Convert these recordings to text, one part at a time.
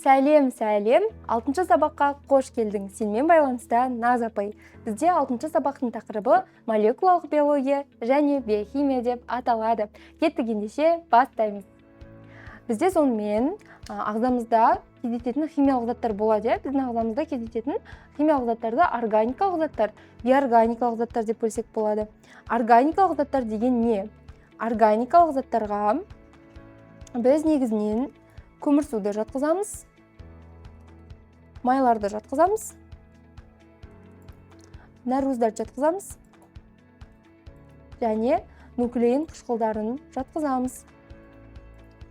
Сәлем, 6-шы сабаққа қош келдің. Сенмен байланыста Наз апай. Бізде 6-шы сабақтың тақырыбы молекулалық биология және биохимия деп аталады. Кеттік ендеше бастаймыз. Бізде сонымен ағзамызда кездесетін химиялық заттар болады. Біздің ағзамызда кездесетін химиялық заттарды органикалық заттар, биорганикалық заттар деп бөлсек болады. Органикалық заттар деген не? Органикалық заттарға біз негізінен көмірсуды жатқызамыз, майларды жатқызамыз, нәруыздарды жатқызамыз және нуклеин қышқылдарын жатқызамыз.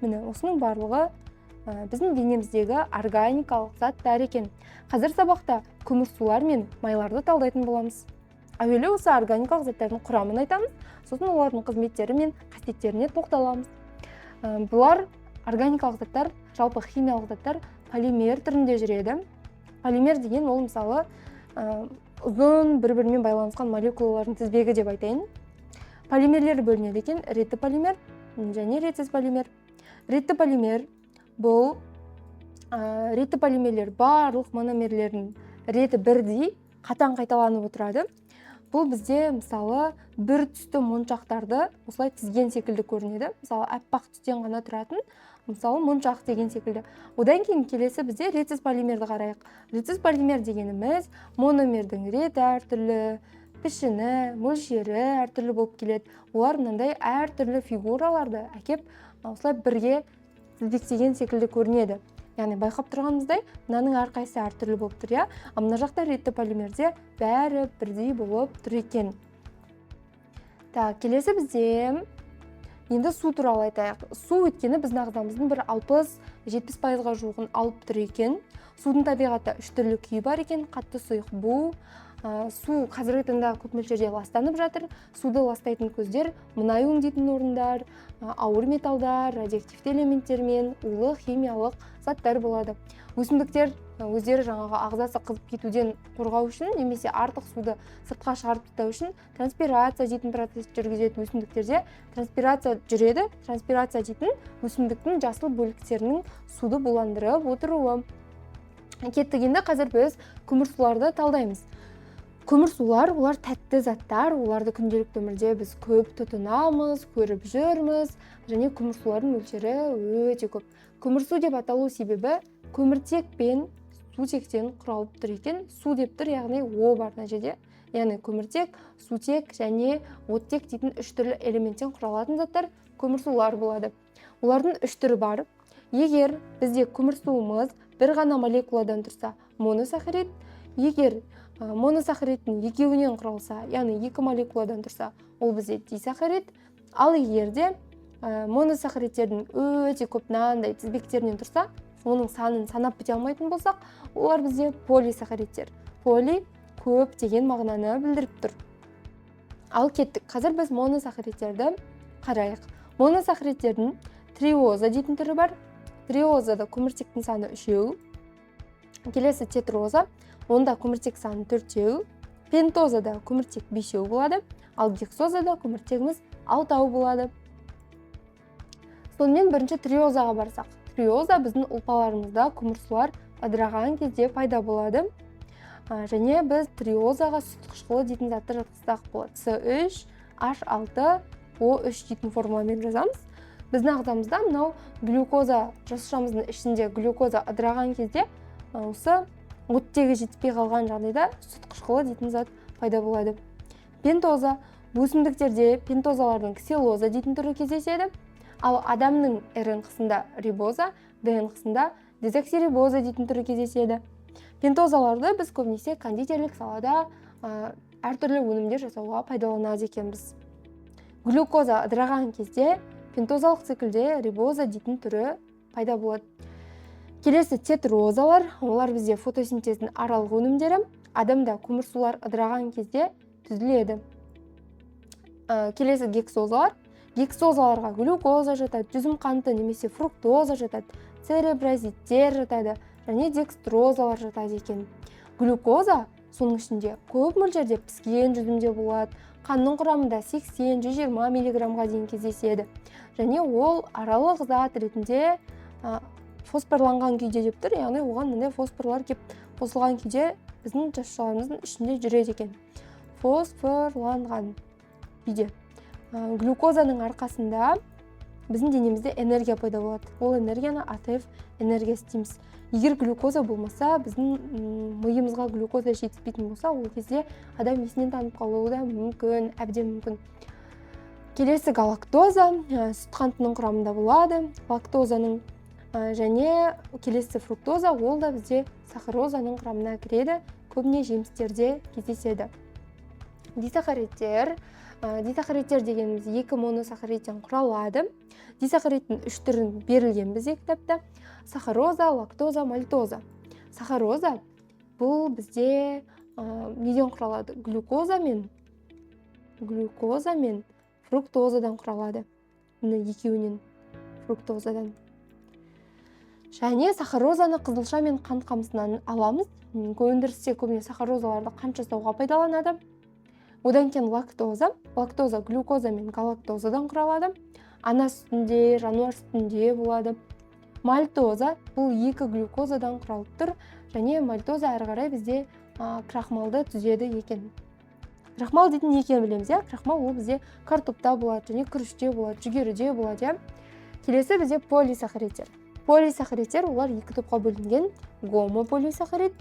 Міне осының барлығы біздің денеміздегі органикалық заттар екен. Қазір сабақта көмірсулар мен майларды талдайтын боламыз. Әуелі осы органикалық заттардың құрамын айтамыз, сосын олардың қызметтері мен қасиеттеріне тоқталамыз. Бұлар органикалық заттар, жалпы химиялық заттар полимер түрінде жүреді. Полимер деген ол мысалы ұзын бір-бірімен байланысқан молекулалардың тізбегі деп айтайын. Полимерлер бөлінеді екен: ретті полимер және ретсіз полимер. Ретті полимер бұл ретті полимерлер барлық мономерлердің реті бірдей қатаң қайталанып отырады. Бұл бізде мысалы бір түсті моншақтарды осылай тізген секілді көрінеді. Мысалы аппақ түстен ғана тұратын, мысалы моншақ деген секілді. Одан кейін келесі бізде ретсіз полимерді қарайық. Ретсіз полимер дегеніміз мономердің реті әртүрлі, пішіні, мөлшері әртүрлі болып келеді. Олар мынандай әртүрлі фигураларды әкеп осылай бірге тізбектеген секілді көрінеді. Яғни байқап тұрғанымыздай, мынаның әрқайсысы әртүрлі болып тұр, иә? Мына жақта ретті полимерде бәрі бірдей болып тұр екен. Келесі бізде енді су туралы айтайық. Су өйткені біздің ағзамыздың бір 60-70%-ға жуығын алып тұр екен. Судың табиғатта 3 түрлі күйі бар екен: қатты, сұйық, бу. Су қазіргі таңда көп мөлшерде ластанып жатыр. Суды ластайтын көздер мұнай өңдейтін орындар, ауыр металдар, радиоактивті элементтер мен улы химиялық заттар болады. Өсімдіктер өздері жаңағы ағзасы қызып кетуден қорғау үшін немесе артық суды сыртқа шығарып тастау үшін транспирация дейтін процесс жүргізеді. Өсімдіктерде транспирация жүреді. Транспирация дейтін өсімдіктің жасыл бөліктерінің суды буландырып отыруы. Кеттік, енді қазір біз көмірсуларды талдаймыз. Көмірсулар, олар тәтті заттар, оларды күнделікті өмірде біз көп тұтынамыз, көріп жүрміз, және көмірсулардың мөлшері өте көп. Көмірсу деп аталу себебі көміртек пен сутектен құралып тұр екен. Су деп тұр, яғни о бар мына жерде. Яғни көміртек, сутек және оттек дейтін 3 түрлі элементтен құралатын заттар көмірсулар болады. Олардың 3 түрі бар. Егер бізде көмірсуымыз бір ғана молекуладан тұрса, моносахарид. Егер моносахаридтің екеуінен құралса, яғни 2 молекуладан тұрса, ол бізде дисахарид. Ал егерде моносахаридтердің өте көп мынандай тізбектерінен тұрса, оның санын санап біте алмайтын болсақ, олар бізде полисахаридтер. Поли көп деген мағынаны білдіріп тұр. Ал кеттік, қазір біз моносахаридтерді қарайық. Моносахаридтердің триоза дейтін түрі бар. Триозада көміртектің саны 3. Келесі тетроза, онда көміртек саны 4. Пентозада көміртек 5 болады, ал гексозада көміртегіміз 6 болады. Сонымен бірінші триозаға барсақ. Триоза біздің ұлпаларымызда көмірсулар ыдыраған кезде пайда болады. Және біз триозаға сүт қышқылы дейтін затты жатқызсақ болады. С3, H6, O3 дейтін формуламен жазамыз. Біздің ағзамызда мынау глюкоза, жасушамыздың ішінде глюкоза ыдыраған кезде осы оттегі жетпей қалған жағдайда сүт қышқылы дейтін зат пайда болады. Пентоза, өсімдіктерде пентозалардың ксилоза дейтін түрі кездеседі. Ал адамның РНК-сында рибоза, ДНК-сында дезоксирибоза дейтін түрі кездеседі. Пентозаларды біз көбінесе кондитерлік салада әртүрлі өнімдер жасауға пайдаланады екенбіз. Глюкоза ыдыраған кезде пентозалық циклде рибоза дейтін түрі пайда болады. Келесі тетрозалар, олар бізде фотосинтездің аралық өнімдері. Адамда көмірсулар ыдыраған кезде түзіледі. Келесі гексозалар. Гексозаларға глюкоза жатады, жүзім қанты немесе фруктоза жатады, церебразиттер жатады және декстрозалар жатады екен. Глюкоза соның ішінде көп мөлшерде піскен жүзімде болады. Қанның құрамында 80-120 мг дейін кездеседі. Және ол аралық зат ретінде фосфорланған күйде деп тұр, яғни оған мындай фосфорлар кеп қосылған күйде біздің жасушаларымыздың ішінде жүреді екен. Фосфорланған күйде. Глюкозаның арқасында біздің денемізде энергия пайда болады. Ол энергияны АТФ энергиясы дейміз. Егер глюкоза болмаса, біздің миымызға глюкоза жетіспейтін болса, ол кезде адам есінен танып қалуы да мүмкін, әбден мүмкін. Келесі галактоза, сүт қантының құрамында болады. Лактозаның және келесі фруктоза, ол да бізде сахарозаның құрамына кіреді, көбіне жемістерде кездеседі. Дисахаридтер дегеніміз 2 моносахаридтен құралады. Дисахаридтің 3 түрін берілген бізде кітапта. Сахароза, лактоза, мальтоза. Сахароза бұл бізде неден құралады? Глюкоза мен фруктозадан құралады. Екеуінен фруктозадан. Және сахарозаны қызылша мен қант қамысынан аламыз. Өндірісте көбіне сахарозаларды қант жасауға пайдаланады. Одан кейін лактоза. Лактоза глюкоза мен галактозадан құралады. Ана сүтінде, жануар сүтінде болады. Мальтоза бұл 2 глюкозадан құралып тұр. Және мальтоза әрі қарай бізде крахмалды түзеді екен. Крахмал дейтін не екенін білеміз, крахмал ол бізде картопта болады, және күріште болады, жүгеріде болады. Келесі бізде полисахаридтер. Полисахаридтер олар 2 топқа бөлінген. Гомополисахарид,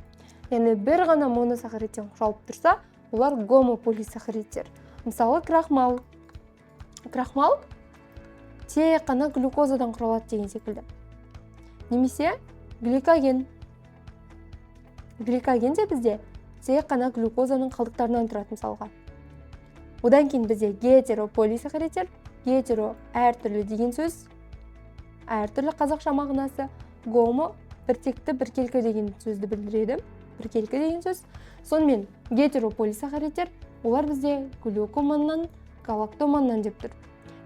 яғни бір ғана моносахаридтен құралып тұрса, олар гомополисахаридтер. Мысалы, крахмал. Крахмал тек қана глюкозадан құралады деген секілді. Немесе гликоген. Гликоген де бізде тек қана глюкозаның қалдықтарынан тұрады мысалға. Одан кейін бізде гетерополисахаридтер. Гетеро әртүрлі деген сөз. Әртүрлі қазақша мағынасы. Гомо біртекті біркелкі деген сөзді білдіреді. Біркелкі деген сөз. Сонымен гетерополисахаридтер олар бізде глюкоманнан, галактоманнан деп тұр.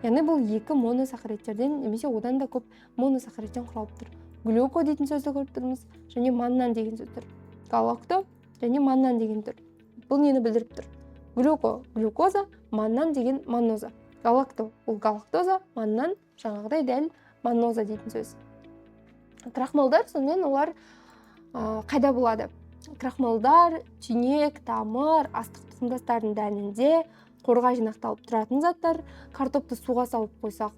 Яғни бұл 2 моносахаридтерден немесе одан да көп моносахаридтен құралып тұр. Глюко дейтін сөзді көріп тұрмыз, және маннан деген сөз тұр. Галакто және маннан деген тұр. Бұл нені білдіріп тұр? Глюко глюкоза, маннан деген манноза. Галакто ол галактоза, маннан жаңағыдай дәл манноза дейтін сөз. Крахмалдар сонымен олар қайда болады? Крахмалдар түйнек, тамыр, астық тұқымдастардың дәнінде қорға жинақталып тұратын заттар. Картопты суға салып қойсақ,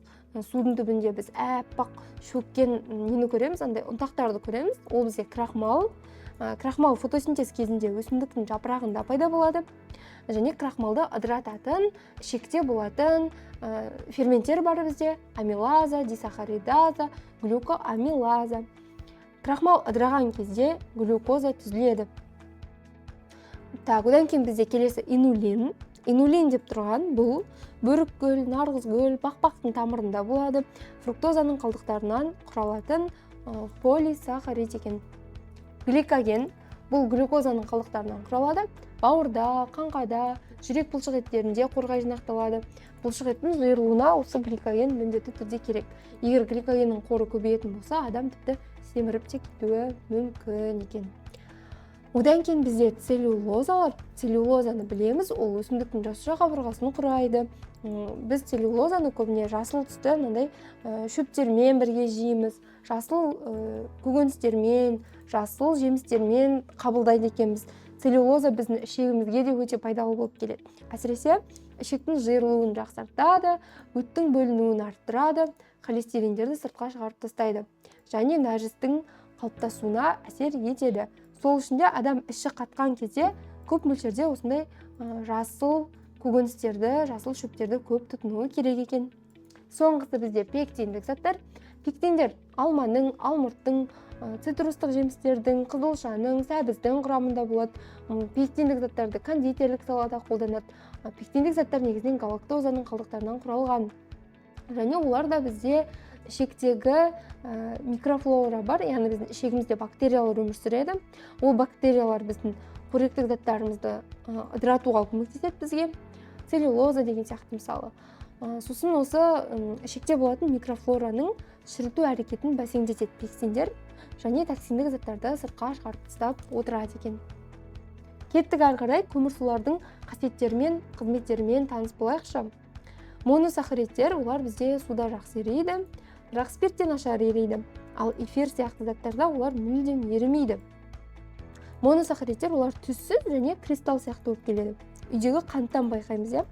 судың түбінде біз әппақ шөккен нені көреміз, андай ұнтақтарды көреміз. Ол бізде крахмал. Крахмал фотосинтез кезінде өсімдіктің жапырағында пайда болады. Және крахмалды ыдырататын, ішекте болатын ферменттер бар бізде. Амилаза, дисахаридаза, глюкоамилаза. Крахмал ыдыраған кезде глюкоза түзіледі. Одан кейін бізде келесі инулин. Инулин деп тұрған бұл бөрік гүл, нарғыз гүл, бақбақтың тамырында болады. Фруктозаның қалдықтарынан құралатын полисахарид екен. Гликоген бұл глюкозаның қалдықтарынан құралады. Бауырда, қанқада, жүрек бұлшық еттерінде қорға жинақталады. Бұлшық еттің жиырылуына осы гликоген міндетті түрде керек. Егер гликогеннің қоры көбейетін болса, адам тіпті семіріп те кетуі мүмкін екен. Одан кейін бізде целлюлозалар. Целлюлозаны білеміз, ол өсімдіктің жасуша қабырғасын құрайды. Біз целлюлозаны көбіне жасыл түсті мынандай шөптермен бірге жейміз. Жасыл көкөністермен, жасыл жемістермен қабылдайды екенбіз. Целлюлоза біздің ішегімізге де өте пайдалы болып келеді. Әсіресе ішектің жиырылуын жақсартады, өттің бөлінуін арттырады, холестериндерді сыртқа шығарып тастайды. Және нәжістің қалыптасуына әсер етеді. Сол үшін де адам іші қатқан кезде көп мөлшерде осындай жасыл көкөністерді, жасыл шөптерді көп тұтынуы керек екен. Соңғысы бізде пектиндік заттар. Пектиндер алманың, алмұрттың, цитрустық жемістердің, қызылшаның, сәбіздің құрамында болады. Пектиндік заттарды кондитерлік салада қолданады. Пектиндік заттар негізінен галактозаның қалдықтарынан құралған. Және олар да бізде ішектегі микрофлора бар, яғни біздің ішегімізде бактериялар өмір сүреді. Ол бактериялар біздің қоректік заттарымызды ыдыратуға көмектеседі бізге. Целлюлоза деген сияқты мысалы. Сосын осы ішекте болатын микрофлораның шіріту әрекетін бәсеңдетеді пектиндер, және токсиндік заттарды сыртқа шығарып тастап отырады екен. Кеттік әрі қарай көмірсулардың қасиеттерімен, қызметтерімен таныс болайықшы. Моносахаридтер олар бізде суда жақсы ериді. бірақ спирттен нашар ериді. Ал эфир сияқты заттарда олар мүлдем ерімейді. Моносахаридтер олар түссіз және кристалл сияқты болып келеді. Үйдегі қанттан байқаймыз, иә?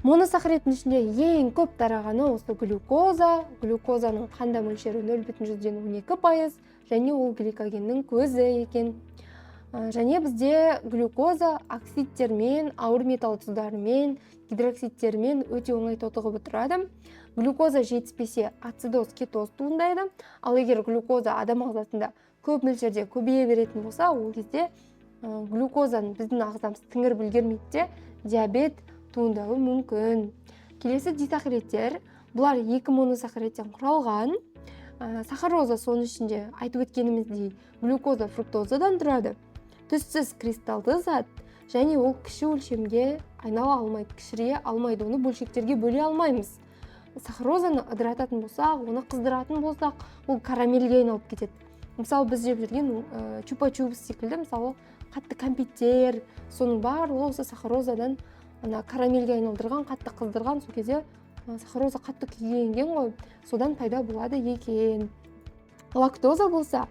Моносахаридтің ішінде ең көп тарағаны осы глюкоза. Глюкозаның қанда мөлшері 0,12%, және ол гликогеннің көзі екен. Және бізде глюкоза оксидтермен, ауыр металл тұздарымен, гидроксидтермен өте оңай тотығып отырады. Глюкоза жетіспесе ацидоз, кетоз туындайды. Ал егер глюкоза адам ағзасында көп мөлшерде көбейе беретін болса, ол кезде глюкозаны біздің ағзамыз сіңіріп үлгермейді, диабет туындауы мүмкін. Келесі дисахаридтер. Бұлар 2 моносахаридтен құралған. Сахароза соның ішінде айтып өткеніміздей глюкоза, фруктозадан тұрады. Түссіз кристалды зат, және ол кіші өлшемге айнала алмайды, кішірейе алмайды, оны бөлшектерге бөле алмаймыз. Сахарозаны ыдырататын болсақ, оны қыздыратын болсақ, ол карамельге айналып кетеді. Мысалы, біз жеп жүрген чупа-чупс секілді, мысалы, қатты кәмпиттер, соның барлығы осы сахарозадан карамельге айналдырған, қатты қыздырған, сол кезде сахароза қатты күйгенген ғой, содан пайда болады екен. Лактоза болса,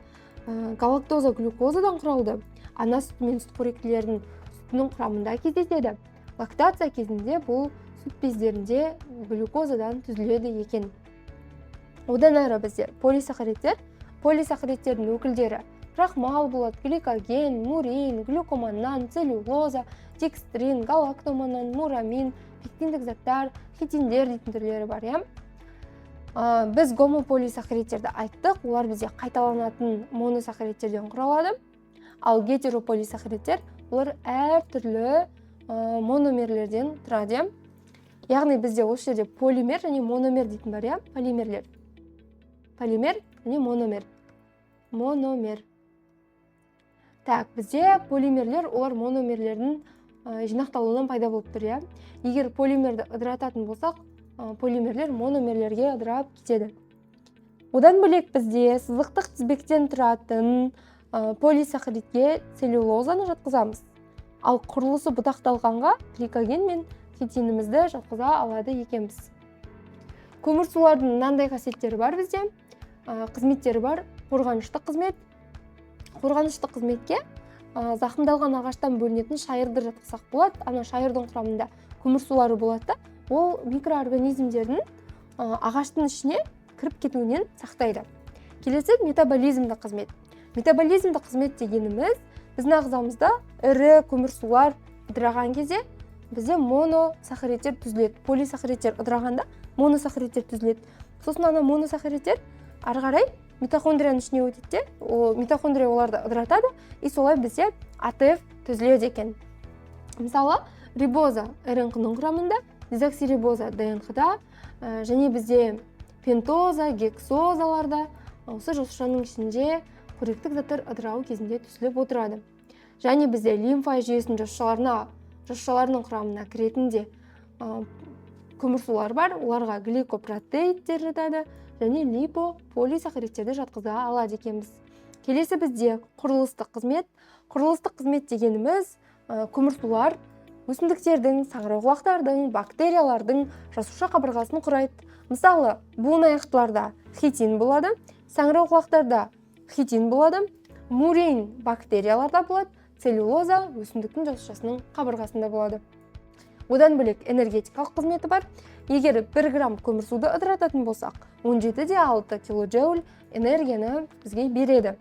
галактоза глюкозадан құралды. Ана сүті мен сүтқоректілердің сүтінің құрамында кездеседі. Лактация кезінде бұл сүт бездерінде глюкозадан түзіледі екен. Одан әрі бізде полисахаридтер. Полисахаридтердің өкілдері крахмал болады, гликоген, мурин, глюкоманнан, целлюлоза, декстрин, галактоманнан, мурамин, пектиндік заттар, хитиндер дейтін түрлері бар, иә? Біз гомополисахаридтерді айттық, олар бізде қайталанатын моносахаридтерден құралады. Ал гетерополисахаридтер олар әртүрлі мономерлерден тұрады. Яғни бізде осы жерде полимер және мономер дейтін бар, иә? Полимерлер. Полимер және мономер. Мономер. Так, бізде полимерлер, олар мономерлердің жинақталуынан пайда болып тұр, иә? Егер полимерді ыдырататын болсақ, полимерлер мономерлерге ыдырап кетеді. Одан бөлек бізде сызықтық тізбектен тұратын полисахаридке целлюлозаны жатқызамыз. Ал құрылысы бұтақталғанға гликоген мен хитинімізді жатқыза алады екенбіз. Көмірсулардың мынандай қасиеттері бар бізде. Қызметтері бар. Қорғаныштық қызмет. Қорғаныштық қызметке зақымдалған ағаштан бөлінетін шайырды жатқызсақ болады. Ана шайырдың құрамында көмірсулары болады. Ол микроорганизмдердің ағаштың ішіне кіріп кетуінен сақтайды. Келесі метаболизмді қызмет. Метаболизмді қызмет дегеніміз біздің ағзамызда ірі көмірсулар ыдыраған кезде бізде моносахаридтер түзіледі. Полисахаридтер ыдырағанда моносахаридтер түзіледі. Сосын ана моносахаридтер ары қарай митохондрияның ішіне өтеді, митохондрия оларды ыдыратады, и солай бізде АТФ түзіледі екен. Мысалы, рибоза РНК-ның құрамында, дезоксирибоза ДНК-да, және бізде пентоза, гексозаларда, осы жасушаның ішінде қоректік заттар ыдырауы кезінде түзіліп отырады. Және бізде лимфа жүйесінің жасушаларының құрамына кіретінде көмірсулар бар, оларға гликопротеидтер жатады, және липополисахаридтерді жатқыза алады екенбіз. Келесі бізде құрылыстық қызмет. Құрылыстық қызмет дегеніміз көмірсулар өсімдіктердің, саңырауқұлақтардың, бактериялардың жасуша қабырғасын құрайды. Мысалы, буынаяқтыларда хитин болады, саңырауқұлақтарда хитин болады, мурин бактерияларда болады, целлюлоза өсімдіктің жасушасының қабырғасында болады. Одан бөлек энергетикалық қызметі бар. Егер 1 грамм көмірсуды ыдырататын болсақ, 17,6 килоджоуль энергияны бізге береді.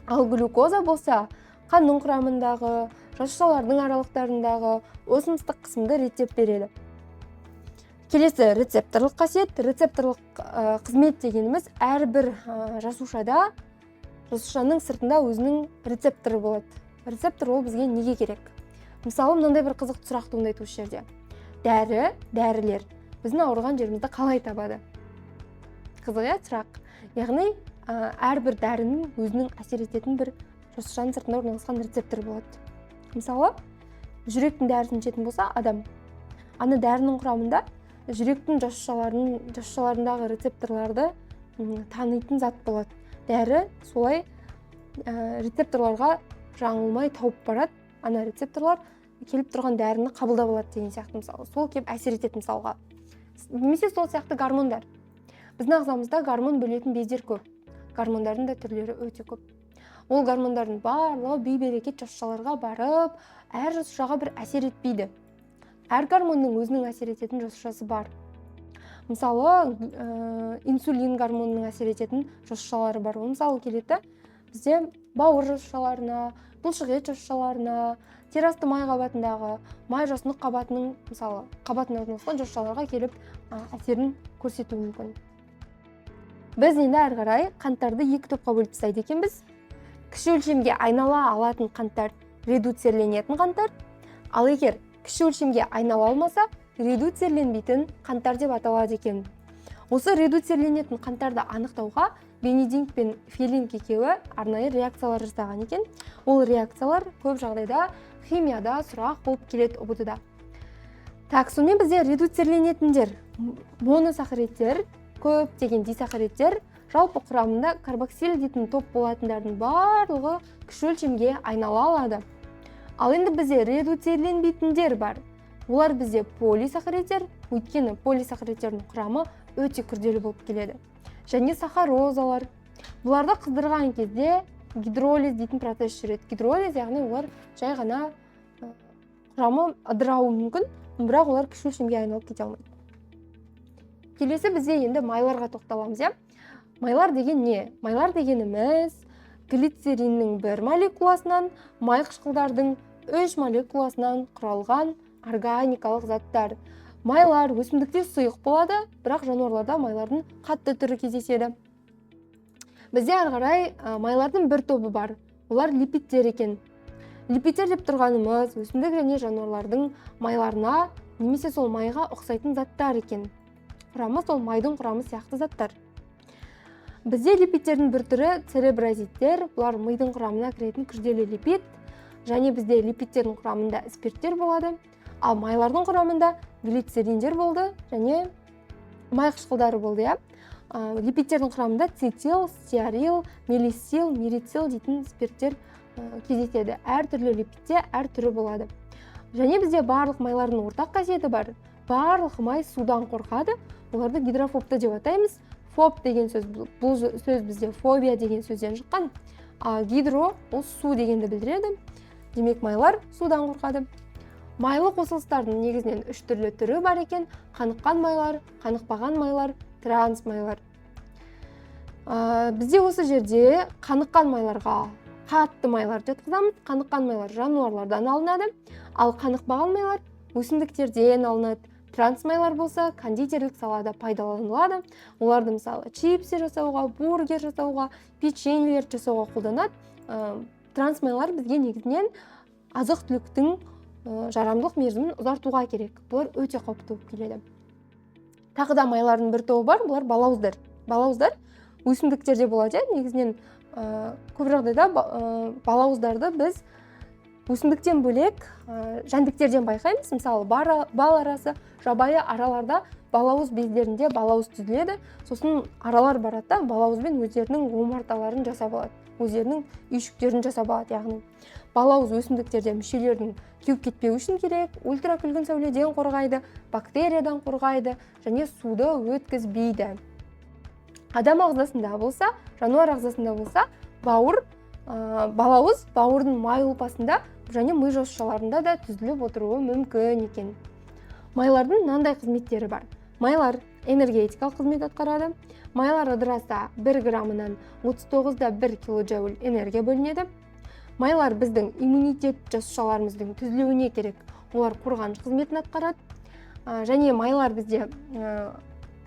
Ал глюкоза болса, қанның құрамындағы, жасушалардың аралықтарындағы осмостық қысымды реттеп береді. Келесі рецепторлық қасиет. Рецепторлық қызмет дегеніміз әрбір жасушаның сыртында өзінің рецепторы болады. Рецептор ол бізге неге керек? Мысалы, мынандай бір қызықты сұрақ туындайды осы жерде. Дәрілер біздің ауырған жерімізді қалай табады? Қызық сұрақ. Яғни, әрбір дәрінің өзінің әсер ететін бір жасушаның сыртында орналасқан рецептор болады. Мысалы, жүректің дәрісін ішетін болса, адам ана дәрінің құрамында жүректің жасушаларындағы рецепторларды танитын зат болады. Дәрі солай рецепторларға жаңылмай тауып барады. Ана рецепторлар келіп тұрған дәріні қабылдап алады деген сияқты, мысалы. Сол келіп әсер етеді мысалға. Немесе сол сияқты гормондар. біздің ағзамызда гормон бөлетін бездер көп. Гормондардың да түрлері өте көп. Ол гормондардың барлығы бей-берекет жасушаларға барып, әр жасушаға бір әсер етпейді. Әр гормонның өзінің әсер ететін жасушасы бар. Мысалы, инсулин гормонының әсер ететін жасушалары бар. Ол мысалы келеді бізде бауыр жасушаларына, бұлшықет жасушаларына, терасты май қабатындағы май жасұнық қабатының, мысалы, қабатына орналасқан жасушаларға келіп әсерін көрсетуі мүмкін. Біз енді әрі қарай қанттарды екі топқа бөліп тастайды екенбіз. Кіші өлшемге айнала алатын қанттар редуцирленетін қанттар, ал егер кіші өлшемге айнала алмаса, редуцирленбейтін қанттар деп аталады екен. Осы редуцирленетін қанттарды анықтауға Бенедикт пен Фелинг екеуі арнайы реакциялар жасаған екен. Ол реакциялар көп жағдайда химияда сұрақ болып келеді ұбт-да. Сонымен бізде редуцирленетіндер, моносахаридтер, көптеген дисахаридтер, жалпы құрамында карбоксил дейтін топ болатындардың барлығы кіші өлшемге айнала алады. Ал енді бізде редуцирленбейтіндер бар. Олар бізде полисахаридтер, өйткені полисахаридтердің құрамы өте күрделі болып келеді. Және сахарозалар. Бұларды қыздырған кезде гидролиз дейтін процесс жүреді. Гидролиз, яғни олар жай ғана құрамы ыдырауы мүмкін, бірақ олар кіші өлшемге айналып кете алмайды. Келесі бізде енді майларға тоқталамыз. Майлар деген не? Майлар дегеніміз глицериннің бір молекуласынан, май қышқылдардың 3 молекуласынан құралған органикалық заттар. Майлар өсімдікте сұйық болады, бірақ жануарларда майлардың қатты түрі кездеседі. Бізде әрі қарай майлардың бір тобы бар. Олар липидтер екен. Липидтер деп тұрғанымыз өсімдік және жануарлардың майларына немесе сол майға ұқсайтын заттар екен. Құрамы сол майдың құрамы сияқты заттар. Бізде липидтердің бір түрі церебразиттер, бұлар мидың құрамына кіретін күрделі липид, және бізде липидтердің құрамында спирттер болады, ал майлардың құрамында глицериндер болды және май қышқылдары болды. Липидтердің құрамында цетил, стеарил, мелисил, мирицил дейтін спирттер кездеседі. Әр түрлі липидте әр түрі болады. Және бізде барлық майлардың ортақ қасиеті бар. Барлық май судан қорқады. Оларды гидрофобты деп атаймыз. Фоб деген сөз, бұл сөз бізде фобия деген сөзден шыққан. Гидро ол су дегенді білдіреді. Демек майлар судан қорқады. Майлы қосылыстардың негізінен 3 түрлі түрі бар екен: қаныққан майлар, қанықпаған майлар, транс майлар. Бізде осы жерде қаныққан майларға қатты майлар жатқызамыз. Қаныққан майлар жануарлардан алынады, ал қанықпаған майлар өсімдіктерден алынады. Транс майлар болса кондитерлік салада пайдаланылады. Оларды мысалы чипсы жасауға, бургер жасауға, печеньелер жасауға қолданады. Транс майлар бізге негізінен азық-түліктің жарамдылық мерзімін ұзартуға керек. Бұлар өте қауіпті болып келеді. Тағы да майлардың бір тобы бар, бұлар балауыздар. Балауыздар өсімдіктерде болады. Негізінен көп жағдайда балауыздарды біз өсімдіктен бөлек жәндіктерден байқаймыз. Мысалы, бал арасы, жабайы араларда балауыз бездерінде балауыз түзіледі. Сосын аралар барады, балауызбен өздерінің омарталарын жасап алады, өздерінің үйшіктерін жасап алады. Яғни балауыз өсімдіктерде мүшелердің кеуіп кетпеу үшін керек, ультракүлгін сәуледен қорғайды, бактериядан қорғайды және суды өткізбейді. Адам ағзасында болса, жануар ағзасында болса, балауыз бауырдың май ұлпасында және ми жасушаларында да түзіліп отыруы мүмкін екен. Майлардың мынандай қызметтері бар. Майлар энергетикалық қызмет атқарады. Майлар ыдыраса 1 граммынан 39,1 килоджоуль энергия бөлінеді. Майлар біздің иммунитет жасушаларымыздың түзілуіне керек. Олар қорғаныш қызметін атқарады. Және майлар бізде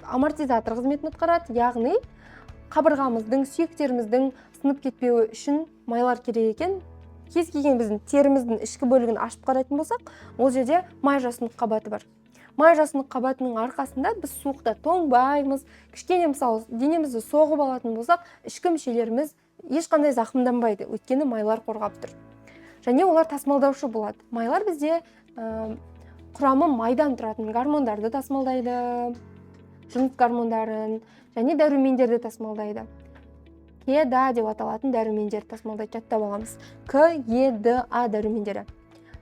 амортизатор қызметін атқарады. Яғни қабырғамыздың, сүйектеріміздің сынып кетпеуі үшін майлар керек екен. Кез келген біздің теріміздің ішкі бөлігін ашып қарайтын болсақ, ол жерде май жасұнық қабаты бар. Май жасұнық қабатының арқасында біз суықта тоңбаймыз. Кішкене мысалы денемізді соғып алатын болсақ, ішкі мүшелеріміз ешқандай зақымданбайды, өйткені майлар қорғап тұр. Және олар тасымалдаушы болады. Майлар бізде құрамы майдан тұратын гормондарды тасымалдайды, жыныс гормондарын және дәрумендерді тасымалдайды. КЕДА деп аталатын дәрумендерді тасымалдайды, жаттап аламыз. КЕДА дәрумендері.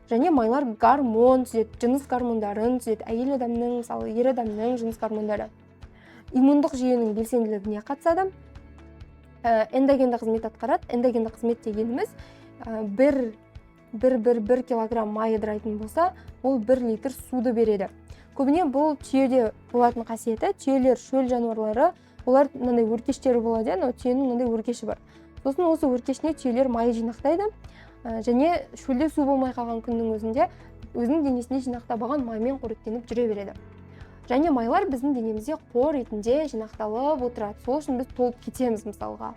Және майлар гормон түзеді, жыныс гормондарын түзеді. Әйел адамның, мысалы, ер адамның жыныс гормондары. иммундық жүйенің белсенділігіне қатысады. Эндогенді қызмет атқарады. Эндогенді қызмет дегеніміз 1 килограмм май ыдырайтын болса, ол 1 литр суды береді. Көбіне бұл түйеде болатын қасиеті, түйелер шөл жануарлары, олар мынандай өркештері болады, түйенің мынандай өркеші бар. Сосын осы өркешіне түйелер май жинақтайды, және шөлде су болмай қалған күннің өзінде өзінің денесіне жинақтап алған маймен қоректеніп жүре береді. Және майлар біздің денемізде қор ретінде жинақталып отырады. Сол үшін біз толып кетеміз мысалға.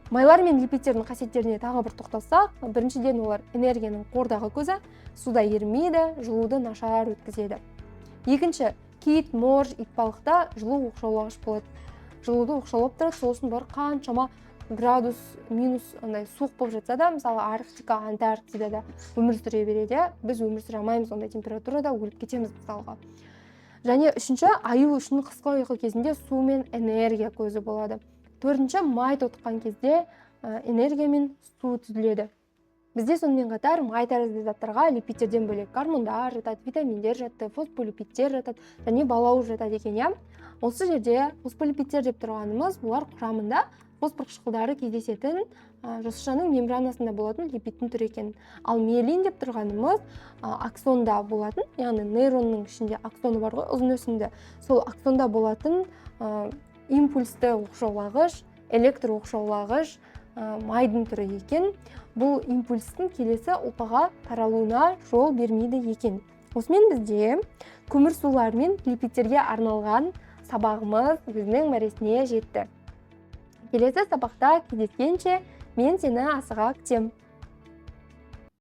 Майлар мен липидтердің қасиеттеріне тағы бір тоқталсақ, біріншіден олар энергияның қордағы көзі, суда ерімейді, жылуды нашар өткізеді. Екінші, кит, морж, итбалықта жылу оқшаулағыш болады. Жылуды оқшаулап тұрады, сол үшін бар қаншама градус минус суық болып жатса да, мысалы Арктика, Антарктидада өмір сүре береді, біз өмір сүре алмаймыз ондай температурада, өліп кетеміз мысалға. Және үшінші, аю үшін қысқы ұйқы кезінде су мен энергия көзі болады. Төртінші, май тотыққан кезде энергия мен су түзіледі. Бізде сонымен қатар май тәрізді заттарға липидтерден бөлек гормондар жатады, витаминдер жатады, фосфолипидтер жатады және балауыз жатады екен. Осы жерде фосфолипидтер деп тұрғанымыз, бұлар құрамында фосфор қышқылдары кездесетін жасушаның мембранасында болатын липидтің түрі екен. Ал миелин деп тұрғанымыз аксонда болатын, яғни нейронның ішінде аксоны бар ғой, ұзын өсінді. Сол аксонда болатын импульсті оқшаулағыш, электр оқшаулағыш майдың түрі екен. Бұл импульстің келесі ұлпаға таралуына жол бермейді екен. Осымен бізде көмірсулар мен липидтерге арналған сабағымыз өзінің мәресіне жетті. Келесі сабақта кездескенше мен сені асыға күтем.